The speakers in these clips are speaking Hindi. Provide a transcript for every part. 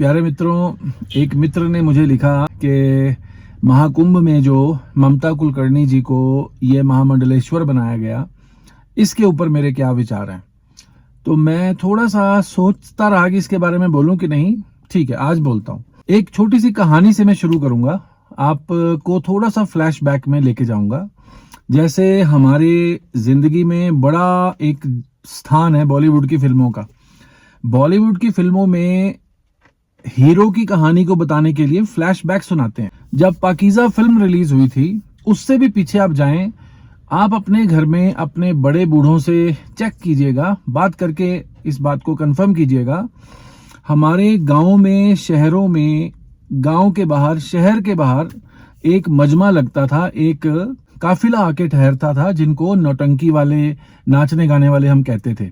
प्यारे मित्रों, एक मित्र ने मुझे लिखा कि महाकुंभ में जो ममता कुलकर्णी जी को ये महामंडलेश्वर बनाया गया, इसके ऊपर मेरे क्या विचार हैं। तो मैं थोड़ा सा सोचता रहा कि इसके बारे में बोलूं कि नहीं। ठीक है, आज बोलता हूं। एक छोटी सी कहानी से मैं शुरू करूंगा, आपको थोड़ा सा फ्लैशबैक में लेके जाऊंगा। जैसे हमारे जिंदगी में बड़ा एक स्थान है बॉलीवुड की फिल्मों का। बॉलीवुड की फिल्मों में हीरो की कहानी को बताने के लिए फ्लैशबैक सुनाते हैं। जब पाकीज़ा फिल्म रिलीज हुई थी, उससे भी पीछे आप जाएं, आप अपने घर में अपने बड़े बूढ़ों से चेक कीजिएगा, बात करके इस बात को कंफर्म कीजिएगा। हमारे गांव में, शहरों में, गांव के बाहर, शहर के बाहर एक मजमा लगता था, एक काफिला आके ठहरता था, जिनको नौटंकी वाले, नाचने गाने वाले हम कहते थे।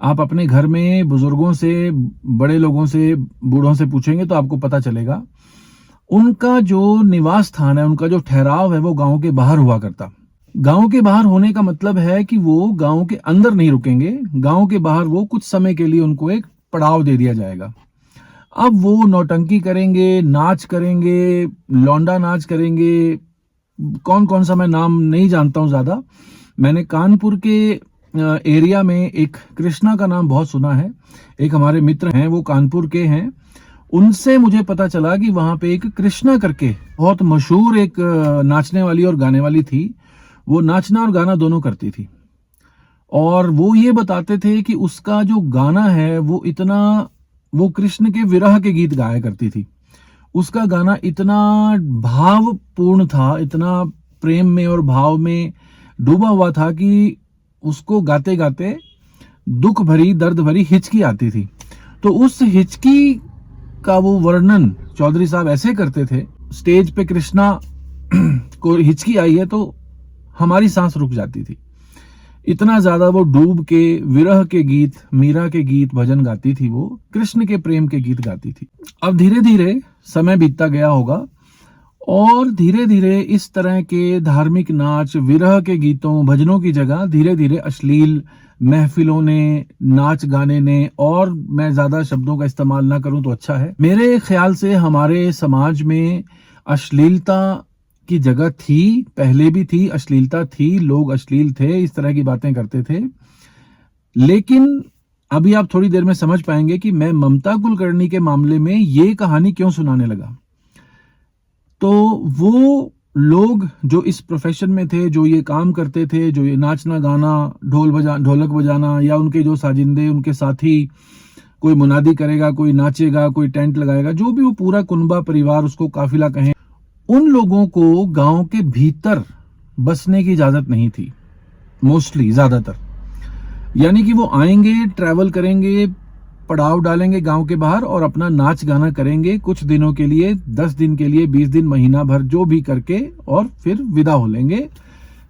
आप अपने घर में बुजुर्गों से, बड़े लोगों से, बूढ़ों से पूछेंगे तो आपको पता चलेगा। उनका जो निवास स्थान है, उनका जो ठहराव है, वो गांव के बाहर हुआ करता। गांव के बाहर होने का मतलब है कि वो गांव के अंदर नहीं रुकेंगे। गांव के बाहर वो कुछ समय के लिए उनको एक पड़ाव दे दिया जाएगा। अब वो नौटंकी करेंगे, नाच करेंगे, लौंडा नाच करेंगे। कौन कौन सा मैं नाम नहीं जानता हूं ज्यादा। मैंने कानपुर के एरिया में एक कृष्णा का नाम बहुत सुना है। एक हमारे मित्र हैं, वो कानपुर के हैं। उनसे मुझे पता चला कि वहां पे एक कृष्णा करके बहुत मशहूर एक नाचने वाली और गाने वाली थी। वो नाचना और गाना दोनों करती थी, और वो ये बताते थे कि उसका जो गाना है वो कृष्ण के विरह के गीत गाया करती थी। उसका गाना इतना भावपूर्ण था, इतना प्रेम में और भाव में डूबा हुआ था कि उसको गाते गाते दुख भरी, दर्द भरी हिचकी आती थी। तो उस हिचकी का वो वर्णन चौधरी साहब ऐसे करते थे, स्टेज पे कृष्णा को हिचकी आई है तो हमारी सांस रुक जाती थी। इतना ज्यादा वो डूब के विरह के गीत, मीरा के गीत, भजन गाती थी। वो कृष्ण के प्रेम के गीत गाती थी। अब धीरे धीरे समय बीतता गया होगा, और धीरे धीरे इस तरह के धार्मिक नाच, विरह के गीतों, भजनों की जगह धीरे धीरे अश्लील महफिलों ने, नाच गाने ने, और मैं ज्यादा शब्दों का इस्तेमाल ना करूं तो अच्छा है, मेरे ख्याल से हमारे समाज में अश्लीलता की जगह थी, पहले भी थी, अश्लीलता थी, लोग अश्लील थे, इस तरह की बातें करते थे। लेकिन अभी आप थोड़ी देर में समझ पाएंगे कि मैं ममता कुलकर्णी के मामले में ये कहानी क्यों सुनाने लगा। तो वो लोग जो इस प्रोफेशन में थे, जो ये काम करते थे, जो ये नाचना गाना, ढोलक बजाना, या उनके जो साजिंदे, उनके साथी, कोई मुनादी करेगा, कोई नाचेगा, कोई टेंट लगाएगा, जो भी वो पूरा कुनबा परिवार, उसको काफिला कहें, उन लोगों को गांव के भीतर बसने की इजाजत नहीं थी। मोस्टली, ज्यादातर, यानी कि वो आएंगे, ट्रैवल करेंगे, पड़ाव डालेंगे गांव के बाहर और अपना नाच गाना करेंगे कुछ दिनों के लिए, 10 दिन के लिए, 20 दिन, महीना भर, जो भी करके, और फिर विदा हो लेंगे।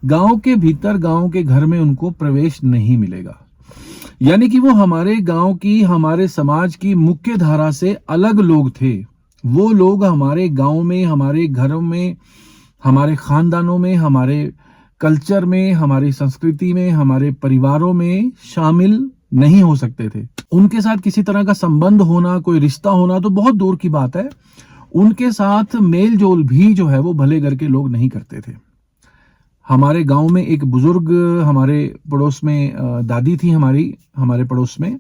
गांव के भीतर, गांव के घर में उनको प्रवेश नहीं मिलेगा। यानी कि वो हमारे गांव की, हमारे समाज की मुख्य धारा से अलग लोग थे। वो लोग हमारे गांव में, हमारे घरों में, हमारे खानदानों में, हमारे कल्चर में, हमारी संस्कृति में, हमारे परिवारों में शामिल नहीं हो सकते थे। उनके साथ किसी तरह का संबंध होना, कोई रिश्ता होना तो बहुत दूर की बात है। उनके साथ मेल जोल भी जो है वो भले घर के लोग नहीं करते थे। हमारे गांव में एक बुजुर्ग, हमारे पड़ोस में दादी थी हमारे पड़ोस में।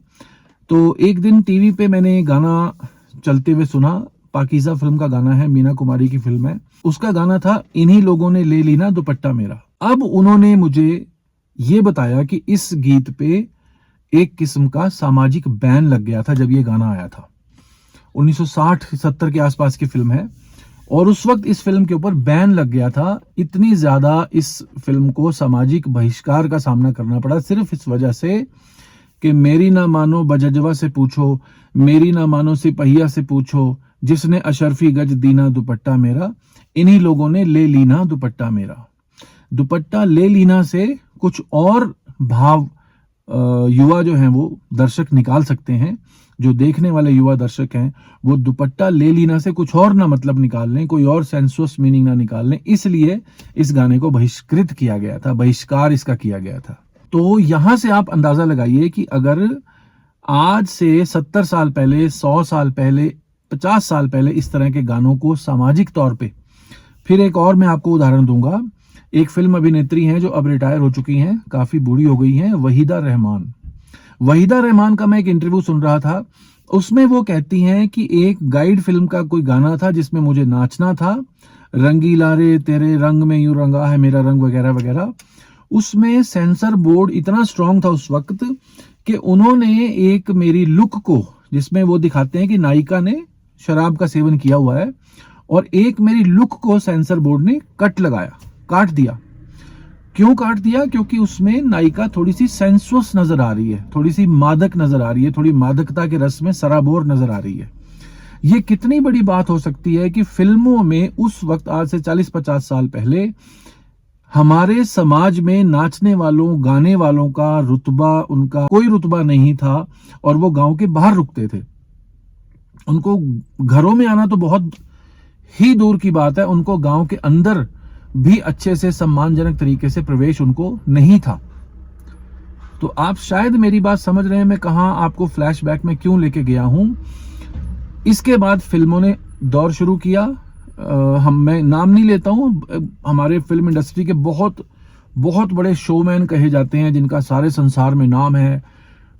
तो एक दिन टीवी पे मैंने गाना चलते हुए सुना। पाकीज़ा फिल्म का गाना है, मीना कुमारी की फिल्म है। उसका गाना था, इन्हीं लोगों ने ले ली ना दुपट्टा मेरा। अब उन्होंने मुझे ये बताया कि इस गीत पे एक किस्म का सामाजिक बैन लग गया था जब ये गाना आया था। 1960-70 के आसपास की फिल्म है, और उस वक्त इस फिल्म के ऊपर बैन लग गया था। इतनी ज्यादा इस फिल्म को सामाजिक बहिष्कार का सामना करना पड़ा, सिर्फ इस वजह से कि मेरी ना मानो बजजवा से पूछो, मेरी ना मानो सिपहिया से पूछो, जिसने अशरफी गज दीना दुपट्टा मेरा, इन्हीं लोगों ने ले लीना दुपट्टा मेरा। दुपट्टा ले लीना से कुछ और भाव युवा जो हैं वो दर्शक निकाल सकते हैं। जो देखने वाले युवा दर्शक हैं वो दुपट्टा ले लीना से कुछ और ना मतलब निकाल लें, कोई और सेंसुअस मीनिंग ना निकाल लें, इसलिए इस गाने को बहिष्कृत किया गया था, बहिष्कार इसका किया गया था। तो यहां से आप अंदाजा लगाइए कि अगर आज से 70 साल पहले, 100 साल पहले 50 साल पहले इस तरह के गानों को सामाजिक तौर पे। फिर एक और मैं आपको उदाहरण दूंगा, एक फिल्म अभिनेत्री हैं जो अब रिटायर हो चुकी हैं, काफी बूढ़ी हो गई हैं, वहीदा रहमान। वहीदा रहमान का मैं एक इंटरव्यू सुन रहा था, उसमें वो कहती हैं कि एक गाइड फिल्म का कोई गाना था जिसमें मुझे नाचना था, रंगीला रे तेरे रंग में यूं रंगा है मेरा रंग वगैरह वगैरह। उसमें सेंसर बोर्ड इतना स्ट्रांग था उस वक्त कि उन्होंने एक मेरी लुक को, जिसमें वो दिखाते हैं कि नायिका ने शराब का सेवन किया हुआ है, और एक मेरी लुक को सेंसर बोर्ड ने कट लगाया, काट दिया। क्यों काट दिया? क्योंकि उसमें नायिका थोड़ी सी सेंसुअस नजर आ रही है, थोड़ी सी मादक नजर आ रही है, थोड़ी मादकता के रस में सराबोर नजर आ रही है। ये कितनी बड़ी बात हो सकती है कि फिल्मों में उस वक्त, आज से 40-50 साल पहले, हमारे समाज में नाचने वालों, गाने वालों का रुतबा, उनका कोई रुतबा नहीं था, और वो गांव के बाहर रुकते थे। उनको घरों में आना तो बहुत ही दूर की बात है, उनको गांव के अंदर भी अच्छे से सम्मानजनक तरीके से प्रवेश उनको नहीं था। तो आप शायद मेरी बात समझ रहे हैं मैं कहां आपको फ्लैशबैक में क्यों लेके गया हूं। इसके बाद फिल्मों ने दौर शुरू किया। मैं नाम नहीं लेता हूं, हमारे फिल्म इंडस्ट्री के बहुत बहुत बड़े शोमैन कहे जाते हैं, जिनका सारे संसार में नाम है,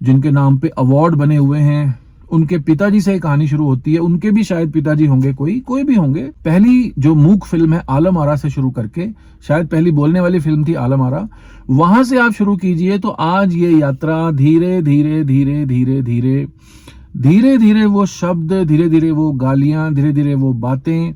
जिनके नाम पे अवार्ड बने हुए हैं। उनके पिताजी से कहानी शुरू होती है, उनके भी शायद पिताजी होंगे, कोई भी होंगे। पहली जो मूक फिल्म है आलम आरा से शुरू करके, शायद पहली बोलने वाली फिल्म थी आलम आरा, वहां से आप शुरू कीजिए तो आज ये यात्रा धीरे धीरे धीरे धीरे धीरे धीरे धीरे वो शब्द, धीरे धीरे वो गालियां, धीरे धीरे वो बातें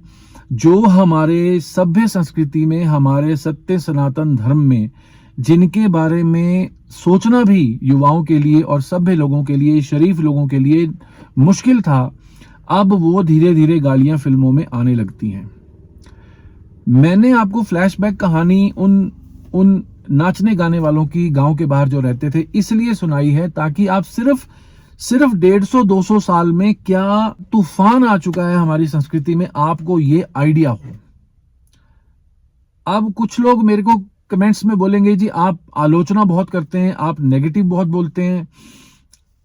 जो हमारे सभ्य संस्कृति में, हमारे सत्य सनातन धर्म में, जिनके बारे में सोचना भी युवाओं के लिए और सभ्य लोगों के लिए, शरीफ लोगों के लिए मुश्किल था, अब वो धीरे धीरे गालियां फिल्मों में आने लगती हैं। मैंने आपको फ्लैशबैक कहानी उन नाचने गाने वालों की, गांव के बाहर जो रहते थे, इसलिए सुनाई है ताकि आप सिर्फ 150-200 साल में क्या तूफान आ चुका है हमारी संस्कृति में, आपको ये आइडिया हो। अब कुछ लोग मेरे को कमेंट्स में बोलेंगे जी आप आलोचना बहुत करते हैं, आप नेगेटिव बहुत बोलते हैं।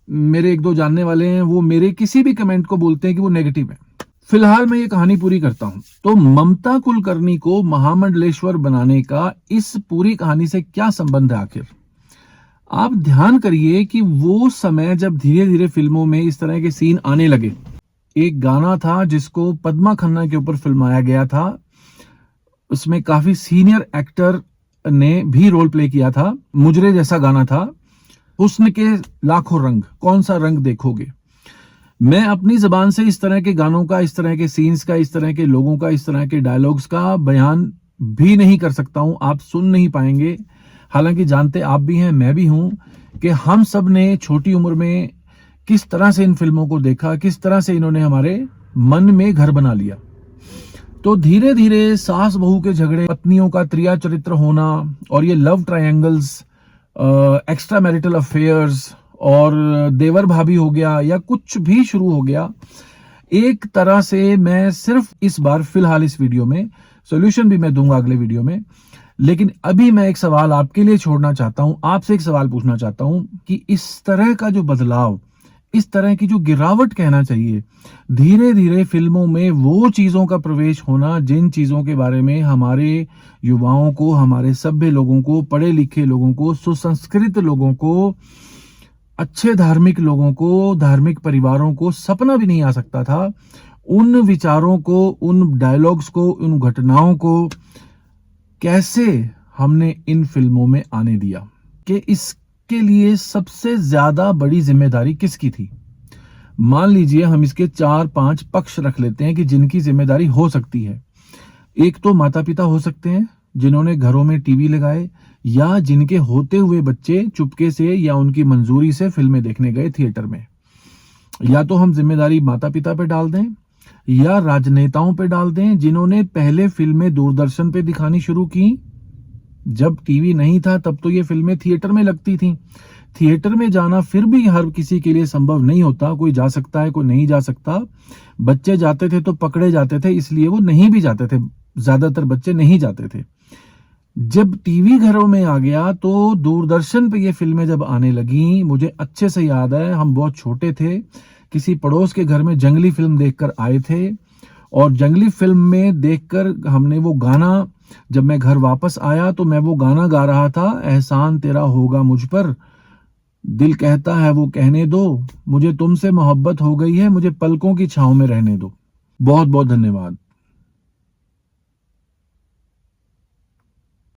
मेरे एक दो जानने वाले हैं, वो मेरे किसी भी कमेंट को बोलते हैं कि वो नेगेटिव है। फिलहाल मैं ये कहानी पूरी करता हूं। तो ममता कुलकर्णी को महामंडलेश्वर बनाने का इस पूरी कहानी से क्या संबंध है आखिर? आप ध्यान करिए कि वो समय जब धीरे धीरे फिल्मों में इस तरह के सीन आने लगे, एक गाना था जिसको पद्मा खन्ना के ऊपर फिल्माया गया था, उसमें काफी सीनियर एक्टर ने भी रोल प्ले किया था, मुजरे जैसा गाना था, हुस्न के लाखों रंग, कौन सा रंग देखोगे। मैं अपनी जबान से इस तरह के गानों का, इस तरह के सीन्स का, इस तरह के लोगों का, इस तरह के डायलॉग्स का बयान भी नहीं कर सकता हूं, आप सुन नहीं पाएंगे। हालांकि जानते आप भी हैं, मैं भी हूं, कि हम सब ने छोटी उम्र में किस तरह से इन फिल्मों को देखा, किस तरह से इन्होंने हमारे मन में घर बना लिया। तो धीरे धीरे सास बहू के झगड़े, पत्नियों का त्रिया चरित्र होना, और ये love triangles, extra marital affairs, और देवर भाभी हो गया या कुछ भी शुरू हो गया। एक तरह से मैं सिर्फ इस बार फिलहाल इस वीडियो में, सॉल्यूशन भी मैं दूंगा अगले वीडियो में, लेकिन अभी मैं एक सवाल आपके लिए छोड़ना चाहता हूं, आपसे एक सवाल पूछना चाहता हूं कि इस तरह का जो बदलाव, इस तरह की जो गिरावट कहना चाहिए, धीरे धीरे फिल्मों में वो चीजों का प्रवेश होना जिन चीजों के बारे में हमारे युवाओं को, हमारे सभ्य लोगों को, पढ़े लिखे लोगों को, सुसंस्कृत लोगों को, अच्छे धार्मिक लोगों को, धार्मिक परिवारों को सपना भी नहीं आ सकता था, उन विचारों को, उन डायलॉग्स को, उन घटनाओं को कैसे हमने इन फिल्मों में आने दिया, कि इसके लिए सबसे ज्यादा बड़ी जिम्मेदारी किसकी थी? मान लीजिए हम इसके 4-5 पक्ष रख लेते हैं कि जिनकी जिम्मेदारी हो सकती है। एक तो माता पिता हो सकते हैं जिन्होंने घरों में टीवी लगाए, या जिनके होते हुए बच्चे चुपके से या उनकी मंजूरी से फिल्में देखने गए थिएटर में। या तो हम जिम्मेदारी माता पिता पे डाल दें, या राजनेताओं पे डाल दें जिन्होंने पहले फिल्में दूरदर्शन पे दिखानी शुरू की। जब टीवी नहीं था तब तो ये फिल्में थिएटर में लगती थी। थिएटर में जाना फिर भी हर किसी के लिए संभव नहीं होता, कोई जा सकता है, कोई नहीं जा सकता। बच्चे जाते थे तो पकड़े जाते थे, इसलिए वो नहीं भी जाते थे, ज्यादातर बच्चे नहीं जाते थे। जब टीवी घरों में आ गया तो दूरदर्शन पे ये फिल्में जब आने लगी, मुझे अच्छे से याद है, हम बहुत छोटे थे, किसी पड़ोस के घर में जंगली फिल्म देखकर आए थे और जंगली फिल्म में देखकर हमने वो गाना, जब मैं घर वापस आया तो मैं वो गाना गा रहा था, एहसान तेरा होगा मुझ पर, दिल कहता है वो कहने दो, मुझे तुमसे मोहब्बत हो गई है, मुझे पलकों की छांव में रहने दो। बहुत बहुत धन्यवाद।